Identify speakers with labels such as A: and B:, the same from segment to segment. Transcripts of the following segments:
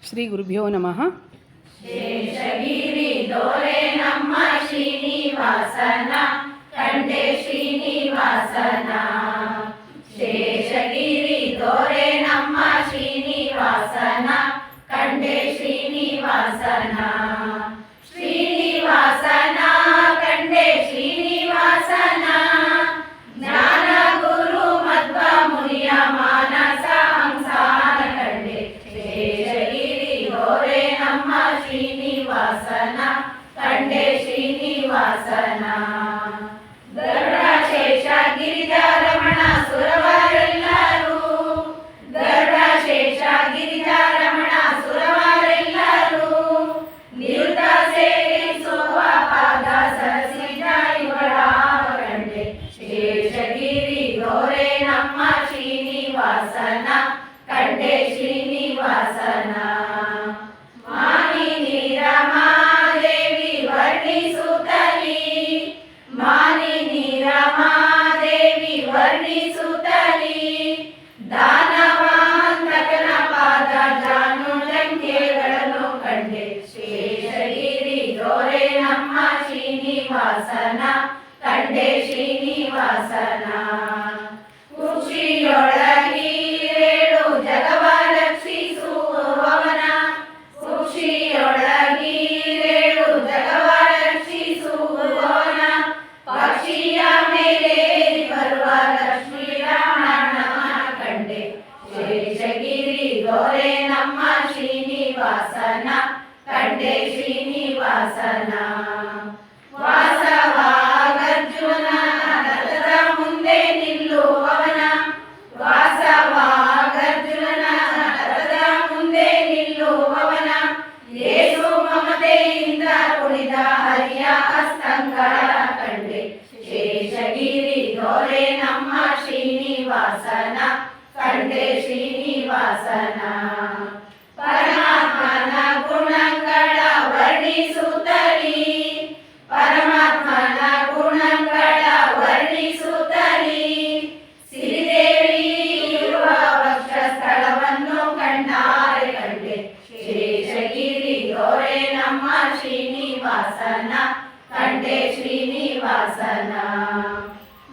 A: ಶ್ರೀ ಗುರುಭ್ಯೋ ನಮಃ.
B: ಶೇಷಗಿರಿ ದೊರೆ ನಮ್ಮ ಶ್ರೀನಿವಾಸನ ಕಂಡೆ ಶ್ರೀನಿವಾಸನ. ಶೇಷಗಿರಿ ದೊರೆ ನಮ್ಮ ಶ್ರೀನಿವಾಸನ ಕಂಡೆ ಶ್ರೀನಿವಾಸನ. ಶ್ರೀನಿವಾಸನ ಕಂಡೆ ಶ್ರೀನಿವಾಸನ. ಜ್ಞಾನ ಗುರು ಮಧ್ವ ಮುನಿಯ ಮಾನಸ ಹಂಸಾನ ಕಂಡೆ ಶೇಷಗಿರಿ ದೊರೆ ನಮ್ಮ ಶ್ರೀನಿವಾಸನ ಕಂಡೆ ಶ್ರೀನಿವಾಸನ. ಗರುಡ ಶೇಷ ಗಿರಿಜಾರಮಣ ಸುರವರೆಲ್ಲರೂ, ಗರುಡ ಶೇಷ ಗಿರಿಜಾರಮಣ ಸುರವರೆಲ್ಲರೂ ನಿರುತ ಸೇವಿಸುವ ಪಾದ ಸರಸಿಜ ಇವರಾವ ಕಂಡೆ ಶೇಷಗಿರಿ ದೊರೆ ನಮ್ಮ ಶ್ರೀನಿವಾಸನ ಕಂಡೆ ಶ್ರೀನಿವಾಸನ. ಮಾನಿನಿ ರಮಾದೇವಿ ವರ್ಣಿಸುತ್ತಲಿ, ಮಾನಿನಿ ರಮಾದೇವಿ ವರ್ಣಿಸುತ್ತಲಿ ದಾನವಾಂತಕನ ಪಾದ ಜಾನು ಲಂಕೆಗಳನ್ನು ಕಂಡೆ ಶೇಷಗಿರಿ ದೊರೆ ನಮ್ಮ ಶ್ರೀನಿವಾಸನ ಕಂಡೆ ಶ್ರೀನಿವಾಸನ. ಖುಷಿಯೊಳಗಿರೇಳು ಜಗವ ರಕ್ಷಿಸುವವನ, ಖುಷಿಯೊಳಗಿರೇಳು ಜಗವ ರಕ್ಷಿಸುವವನ. ಪಕ್ಷಿಯ ಮೇಲೆ ಬರುವ ಲಕ್ಷ್ಮೀ ರಮಣನ ಕಂಡೆ ಶೇಷಗಿರಿ ದೊರೆ ನಮ್ಮ ಶ್ರೀನಿವಾಸನ ಕಂಡೆ ಶ್ರೀನಿವಾಸನ. ವಾಸವಾಗರ್ಜುನ ರಥದ ಮುಂದೆ ನಿಲ್ಲುವವನ, ವಾಸವಾಗರ್ಜುನ ರಥದ ಮುಂದೆ ನಿಲ್ಲುವವನ. ಯೇಸು ಮಮತೆಯಿಂದ ಕುಣಿದ ಹರಿಯ ಹಸ್ತಂಗಳ ಕಂಡೆ ಶೇಷಗಿರಿ ದೊರೆ ನಮ್ಮ ಶ್ರೀನಿವಾಸನ ಕಂಡೆ ಶ್ರೀನಿವಾಸನ. ಪರಮಾತ್ಮನ ಗುಣಗಳ ವರ್ಣಿಸುತ್ತಲಿ, ಪರಮಾತ್ಮನ ಗುಣಗಳ ವರ್ಣಿಸುತ್ತಲಿ ಸಿರಿದೇವಿ ಇರುವ ವಕ್ಷಸ್ಥಳವನ್ನು ಕಣ್ಣಾರೆ ಕಂಡೆ ಶೇಷಗಿರಿ ದೊರೆ ನಮ್ಮ ಶ್ರೀನಿವಾಸನ ಕಂಡೆ ಶ್ರೀನಿವಾಸನ.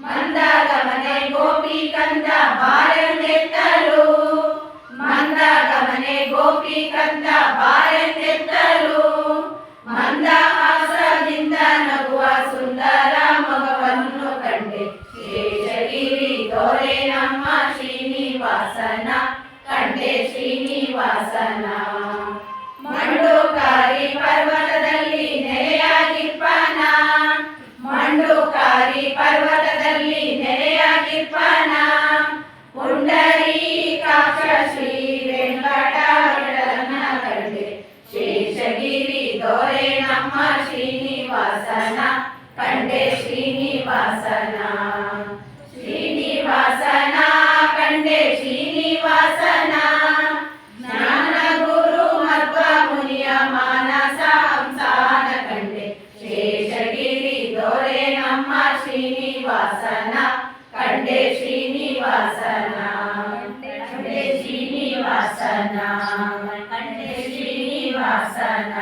B: ಮಂದಗಮನೆ ಗೋಪಿ ಕಂದ ಬಾರೆಂದೆತ್ತಲು, ಮಂದಗಮನೆ ಗೋಪಿ ಕಂದ ಬಾರೆಂದೆತ್ತಲು ಮಂದಹಾಸದಿಂದ ನಗುವ ಸುಂದರ ಮಗವನ್ನು ಕಂಡೆ ಶೇಷಗಿರಿ ದೊರೆ ನಮ್ಮ ಶ್ರೀನಿವಾಸನ ಕಂಡೆ ಶ್ರೀನಿವಾಸನ. ಮಂಡುಕಾರಿ ಪರ್ವತದಲ್ಲಿ ನೆಲೆಯಾಗಿರ್ಪನ, ಮಂಡುಕಾರಿ ಪರ್ವತದಲ್ಲಿ ನೆಲೆಯಾಗಿರ್ಪನ. ಪುಂಡರೀಕಾಕ್ಷ ಶ್ರೀ ವೆಂಕಟರಮಣ ಕಂಡೆ ಶೇಷಗಿರಿ ದೊರೆ ನಮ್ಮ ಶ್ರೀನಿವಾಸನ ಕಂಡೆ ಶ್ರೀನಿವಾಸನ. ಶ್ರೀನಿವಾಸನ ಕಂಡೆ ಶ್ರೀನಿವಾಸನ. ಜ್ಞಾನ ಗುರು ಮಧ್ವ ಮುನಿಯ ಮಾನಸ ಹಂಸಾನ ಕಂಡೆ ಶೇಷಗಿರಿ ದೊರೆ ನಮ್ಮ ಶ್ರೀನಿವಾಸನ ಕಂಡೆ ಶ್ರೀನಿವಾಸನ. ಕಂಡೆ ಶ್ರೀನಿವಾಸನ ಕಂಡೆ ಶ್ರೀನಿವಾಸನ.